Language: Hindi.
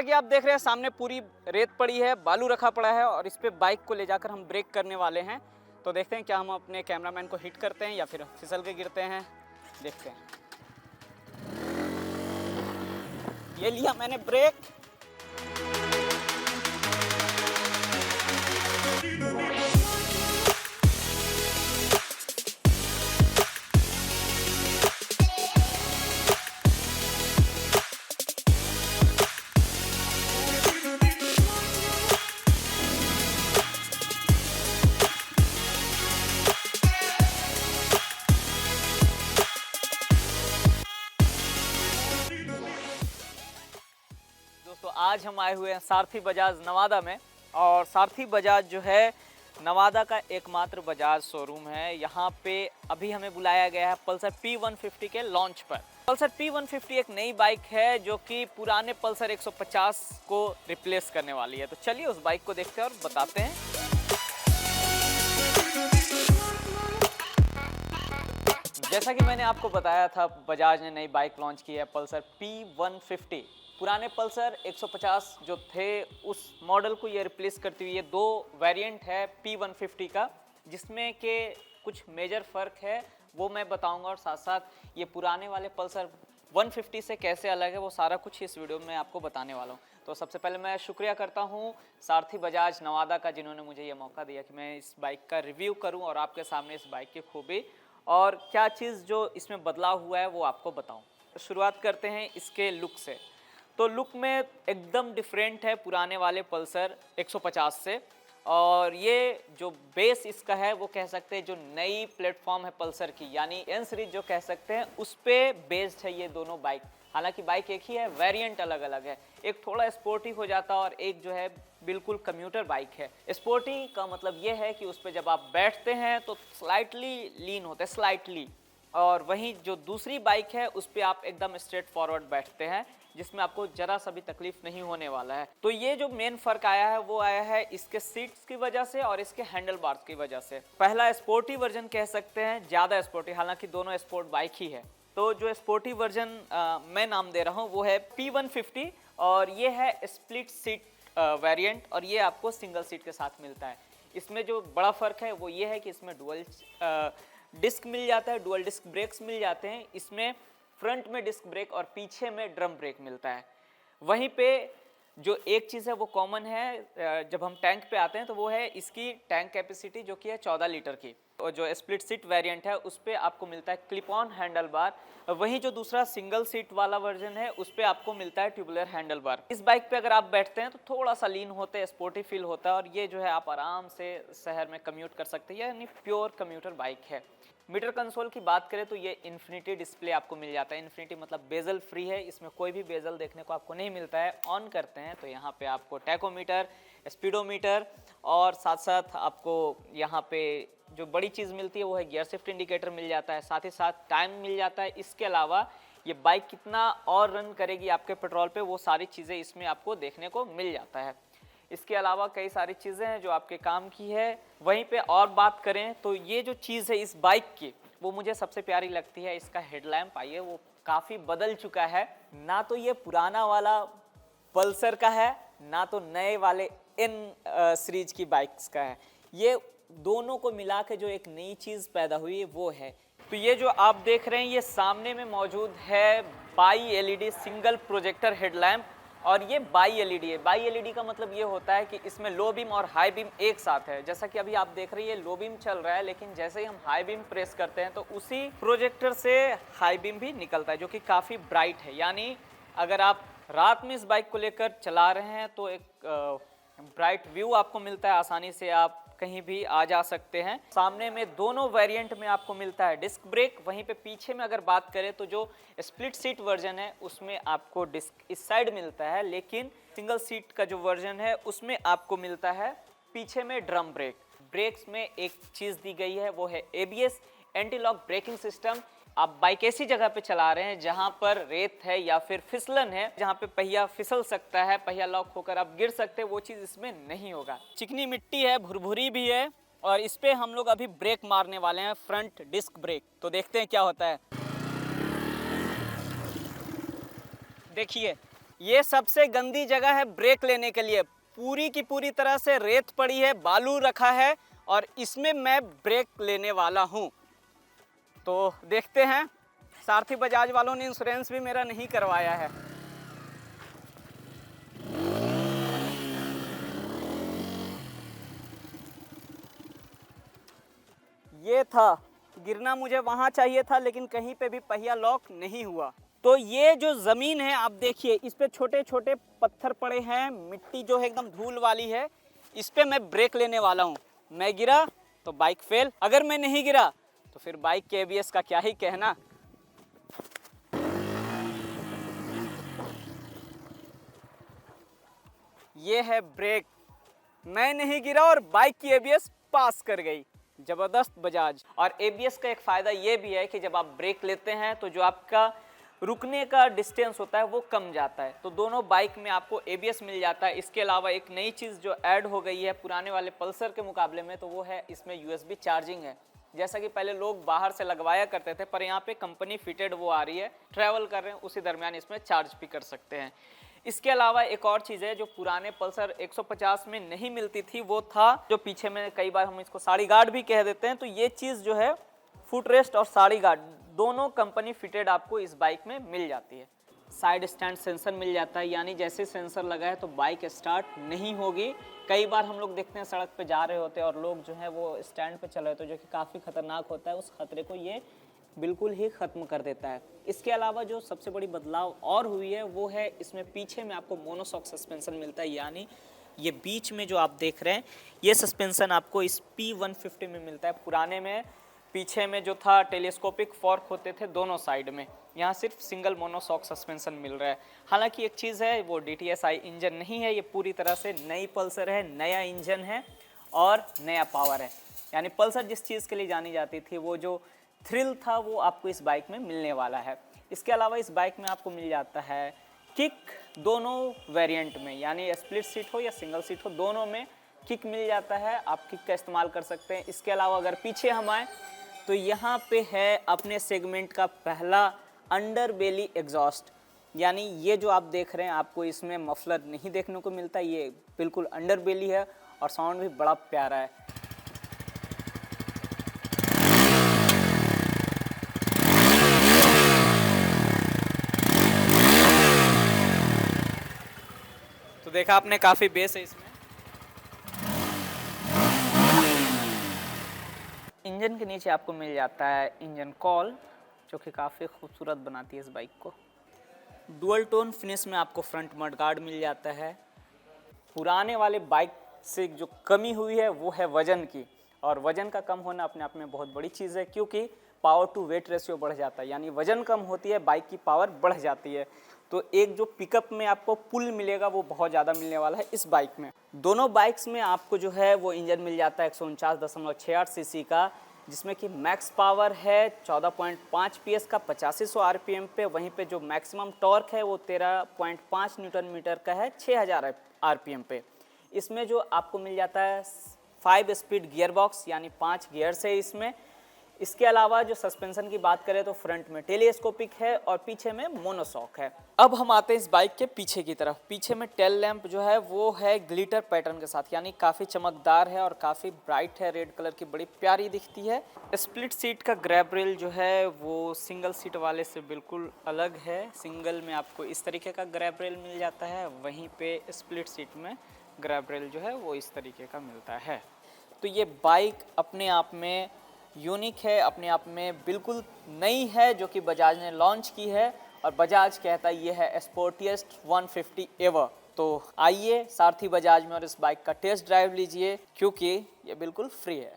कि आप देख रहे हैं सामने पूरी रेत पड़ी है, बालू रखा पड़ा है और इस पे बाइक को ले जाकर हम ब्रेक करने वाले हैं। तो देखते हैं क्या हम अपने कैमरामैन को हिट करते हैं या फिर फिसल के गिरते हैं, देखते हैं। ये लिया मैंने ब्रेक। दोस्तों आज हम आए हुए हैं सारथी बजाज नवादा में, और सारथी बजाज जो है नवादा का एकमात्र बजाज शोरूम है। यहाँ पे अभी हमें बुलाया गया है पल्सर P150 के लॉन्च पर। पल्सर P150 एक नई बाइक है जो कि पुराने पल्सर 150 को रिप्लेस करने वाली है। तो चलिए उस बाइक को देखते हैं और बताते हैं। जैसा कि मैंने आपको बताया था, बजाज ने नई बाइक लॉन्च की है पल्सर P150। पुराने पल्सर 150 जो थे उस मॉडल को ये रिप्लेस करती हुई ये दो वेरिएंट है P150 का, जिसमें के कुछ मेजर फ़र्क है वो मैं बताऊंगा, और साथ साथ ये पुराने वाले पल्सर 150 से कैसे अलग है वो सारा कुछ इस वीडियो में आपको बताने वाला हूँ। तो सबसे पहले मैं शुक्रिया करता हूँ सारथी बजाज नवादा का, जिन्होंने मुझे ये मौका दिया कि मैं इस बाइक का रिव्यू करूँ और आपके सामने इस बाइक की खूबी और क्या चीज़ जो इसमें बदलाव हुआ है वो आपको बताऊँ। शुरुआत करते हैं इसके लुक से। तो लुक में एकदम डिफरेंट है पुराने वाले पल्सर 150 से, और ये जो बेस इसका है वो कह सकते हैं जो नई प्लेटफॉर्म है पल्सर की, यानी एन सीरीज जो कह सकते हैं उस पे बेस्ड है ये दोनों बाइक। हालांकि बाइक एक ही है, वेरिएंट अलग अलग है। एक थोड़ा स्पोर्टी हो जाता है और एक जो है बिल्कुल कम्यूटर बाइक है। स्पोर्टी का मतलब ये है कि उस पर जब आप बैठते हैं तो स्लाइटली लीन होते हैं, स्लाइटली, और वहीं जो दूसरी बाइक है उस पर आप एकदम स्ट्रेट फॉरवर्ड बैठते हैं, जिसमें आपको जरा सा भी तकलीफ नहीं होने वाला है। तो ये जो मेन फर्क आया है वो आया है इसके सीट्स की वजह से और इसके हैंडल बार्स की वजह से। पहला स्पोर्टी वर्जन कह सकते हैं, ज़्यादा स्पोर्टी, हालांकि दोनों स्पोर्ट बाइक ही है। तो जो स्पोर्टी वर्जन मैं नाम दे रहा हूँ वो है P150, और ये है स्प्लिट सीट वेरिएंट, और ये आपको सिंगल सीट के साथ मिलता है। इसमें जो बड़ा फ़र्क है वो ये है कि इसमें डुअल डिस्क मिल जाता है, डुअल डिस्क ब्रेक्स मिल जाते हैं। इसमें फ्रंट में डिस्क ब्रेक और पीछे में ड्रम ब्रेक मिलता है। वहीं पे जो एक चीज़ है वो कॉमन है जब हम टैंक पे आते हैं, तो वो है इसकी टैंक कैपेसिटी जो कि है 14 लीटर की। और जो स्प्लिट सीट वेरिएंट है उस पर आपको मिलता है क्लिप ऑन हैंडल बार। वहीं जो दूसरा सिंगल सीट वाला वर्जन है उस पर आपको मिलता है ट्यूबुलर हैंडल बार। इस बाइक पे अगर आप बैठते हैं तो थोड़ा सा लीन होते हैं, स्पोर्टी फील होता है, और ये जो है आप आराम से शहर में कम्यूट कर सकते हैं, यानी प्योर कम्यूटर बाइक है। मीटर कंसोल की बात करें तो ये इन्फिनिटी डिस्प्ले आपको मिल जाता है। इन्फिनिटी मतलब बेजल फ्री है, इसमें कोई भी बेजल देखने को आपको नहीं मिलता है। ऑन करते हैं तो यहाँ पे आपको टैकोमीटर, स्पीडोमीटर, और साथ साथ आपको यहाँ पे जो बड़ी चीज़ मिलती है वो है गियर शिफ्ट इंडिकेटर मिल जाता है, साथ ही साथ टाइम मिल जाता है। इसके अलावा ये बाइक कितना और रन करेगी आपके पेट्रोल पे, वो सारी चीज़ें इसमें आपको देखने को मिल जाता है। इसके अलावा कई सारी चीज़ें हैं जो आपके काम की है। वहीं पे और बात करें तो ये जो चीज़ है इस बाइक की वो मुझे सबसे प्यारी लगती है, इसका हेडलैम्प। आइए, वो काफ़ी बदल चुका है। ना तो ये पुराना वाला पल्सर का है, ना तो नए वाले एन सीरीज की बाइक्स का है। ये दोनों को मिला के जो एक नई चीज़ पैदा हुई है वो है। तो ये जो आप देख रहे हैं ये सामने में मौजूद है by LED single projector headlamp, और ये बाई एलईडी है। बाई एलईडी का मतलब ये होता है कि इसमें लो बीम और हाई बीम एक साथ है। जैसा कि अभी आप देख रहे हैं ये लो बीम चल रहा है, लेकिन जैसे ही हम हाई बीम प्रेस करते हैं तो उसी प्रोजेक्टर से हाई बीम भी निकलता है, जो कि काफ़ी ब्राइट है। यानी अगर आप रात में इस बाइक को लेकर चला रहे हैं तो एक ब्राइट व्यू आपको मिलता है, आसानी से आप कहीं भी आ जा सकते हैं। सामने में दोनों वेरिएंट में आपको मिलता है डिस्क ब्रेक। वहीं पे पीछे में अगर बात करें तो जो स्प्लिट सीट वर्जन है उसमें आपको डिस्क इस साइड मिलता है, लेकिन सिंगल सीट का जो वर्जन है उसमें आपको मिलता है पीछे में ड्रम ब्रेक। ब्रेक्स में एक चीज़ दी गई है वो है ABS, anti lock braking system. आप बाइक ऐसी जगह पे चला रहे हैं जहां पर रेत है या फिर फिसलन है, जहां पे पहिया फिसल सकता है, पहिया लॉक होकर आप गिर सकते हैं, वो चीज़ इसमें नहीं होगा। चिकनी मिट्टी है, भुरभुरी भी है, और इस पे हम लोग अभी ब्रेक मारने वाले हैं, फ्रंट डिस्क ब्रेक। तो देखते हैं क्या होता है। देखिए ये सबसे गंदी जगह है ब्रेक लेने के लिए। पूरी की पूरी तरह से रेत पड़ी है, बालू रखा है और इसमें मैं ब्रेक लेने वाला हूँ। तो देखते हैं, सारथी बजाज वालों ने इंश्योरेंस भी मेरा नहीं करवाया है। ये था, गिरना मुझे वहाँ चाहिए था लेकिन कहीं पे भी पहिया लॉक नहीं हुआ। तो ये जो ज़मीन है आप देखिए, इस पे छोटे छोटे पत्थर पड़े हैं, मिट्टी जो है एकदम धूल वाली है। इस पे मैं ब्रेक लेने वाला हूँ। मैं गिरा तो बाइक फेल, अगर मैं नहीं गिरा तो फिर बाइक के ABS का क्या ही कहना। ये है ब्रेक, मैं नहीं गिरा और बाइक की ABS पास कर गई। ज़बरदस्त बजाज। और ABS का एक फ़ायदा ये भी है कि जब आप ब्रेक लेते हैं तो जो आपका रुकने का डिस्टेंस होता है वो कम जाता है। तो दोनों बाइक में आपको ABS मिल जाता है। इसके अलावा एक नई चीज़ जो ऐड हो गई है पुराने वाले पल्सर के मुकाबले में, तो वो है इसमें USB चार्जिंग है। जैसा कि पहले लोग बाहर से लगवाया करते थे, पर यहाँ पे कंपनी फिटेड वो आ रही है। ट्रैवल कर रहे हैं उसी दरमियान इसमें चार्ज भी कर सकते हैं। इसके अलावा एक और चीज़ है जो पुराने पल्सर 150 में नहीं मिलती थी, वो था जो पीछे में कई बार हम इसको साड़ी गार्ड भी कह देते हैं। तो ये चीज़ जो है फुट रेस्ट और साड़ी गार्ड दोनों कंपनी फिटेड आपको इस बाइक में मिल जाती है। साइड स्टैंड सेंसर मिल जाता है, यानी जैसे सेंसर लगा है तो बाइक स्टार्ट नहीं होगी। कई बार हम लोग देखते हैं सड़क पे जा रहे होते हैं और लोग जो है वो स्टैंड पे चल रहे होते हैं, जो कि काफ़ी खतरनाक होता है। उस खतरे को ये बिल्कुल ही ख़त्म कर देता है। इसके अलावा जो सबसे बड़ी बदलाव और हुई है वो है इसमें पीछे में आपको मोनोशॉक सस्पेंशन मिलता है, यानी ये बीच में जो आप देख रहे हैं ये सस्पेंशन आपको इस P150 में मिलता है। पुराने में पीछे में जो था टेलीस्कोपिक फॉर्क होते थे दोनों साइड में, यहाँ सिर्फ सिंगल मोनोशॉक सस्पेंशन मिल रहा है। हालांकि एक चीज़ है, वो DTSI इंजन नहीं है, ये पूरी तरह से नई पल्सर है, नया इंजन है और नया पावर है। यानी पल्सर जिस चीज़ के लिए जानी जाती थी, वो जो थ्रिल था वो आपको इस बाइक में मिलने वाला है। इसके अलावा इस बाइक में आपको मिल जाता है किक, दोनों वेरिएंट में, यानी स्प्लिट सीट हो या सिंगल सीट हो, दोनों में किक मिल जाता है। आप किक का इस्तेमाल कर सकते हैं। इसके अलावा अगर पीछे हम आए तो यहाँ पे है अपने सेगमेंट का पहला अंडर बेली एग्जॉस्ट, यानी ये जो आप देख रहे हैं आपको इसमें मफलर नहीं देखने को मिलता, ये बिल्कुल अंडर बेली है और साउंड भी बड़ा प्यारा है। तो देखा आपने, काफ़ी बेस है इसमें। इंजन के नीचे आपको मिल जाता है इंजन कॉल, जो कि काफ़ी खूबसूरत बनाती है इस बाइक को। डुअल टोन फिनिश में आपको फ्रंट मड गार्ड मिल जाता है। पुराने वाले बाइक से जो कमी हुई है वो है वज़न की, और वज़न का कम होना अपने आप में बहुत बड़ी चीज़ है, क्योंकि पावर टू वेट रेशियो बढ़ जाता है। यानी वज़न कम होती है, बाइक की पावर बढ़ जाती है। तो एक जो पिकअप में आपको पुल मिलेगा वो बहुत ज़्यादा मिलने वाला है इस बाइक में। दोनों बाइक्स में आपको जो है वो इंजन मिल जाता है 149.68 सीसी का, जिसमें कि मैक्स पावर है 14.5 PS का 8500 RPM पे। वहीं पे जो मैक्सिमम टॉर्क है वो 13.5 न्यूटन मीटर का है 6000 RPM पे। इसमें जो आपको मिल जाता है 5 स्पीड गियर बॉक्स, यानी 5 गियर्स है इसमें। इसके अलावा जो सस्पेंशन की बात करें तो फ्रंट में टेलीस्कोपिक है और पीछे में मोनोशॉक है। अब हम आते हैं इस बाइक के पीछे की तरफ। पीछे में टेल लैंप जो है वो है ग्लिटर पैटर्न के साथ, यानी काफ़ी चमकदार है और काफ़ी ब्राइट है, रेड कलर की, बड़ी प्यारी दिखती है। स्प्लिट सीट का ग्रैब रेल जो है वो सिंगल सीट वाले से बिल्कुल अलग है। सिंगल में आपको इस तरीके का ग्रैब रेल मिल जाता है, वहीं पे स्प्लिट सीट में ग्रैब रेल जो है वो इस तरीके का मिलता है। तो ये बाइक अपने आप में यूनिक है, अपने आप में बिल्कुल नई है, जो कि बजाज ने लॉन्च की है, और बजाज कहता है ये है स्पोर्टिएस्ट 150 एवर। तो आइए सारथी बजाज में और इस बाइक का टेस्ट ड्राइव लीजिए, क्योंकि ये बिल्कुल फ्री है।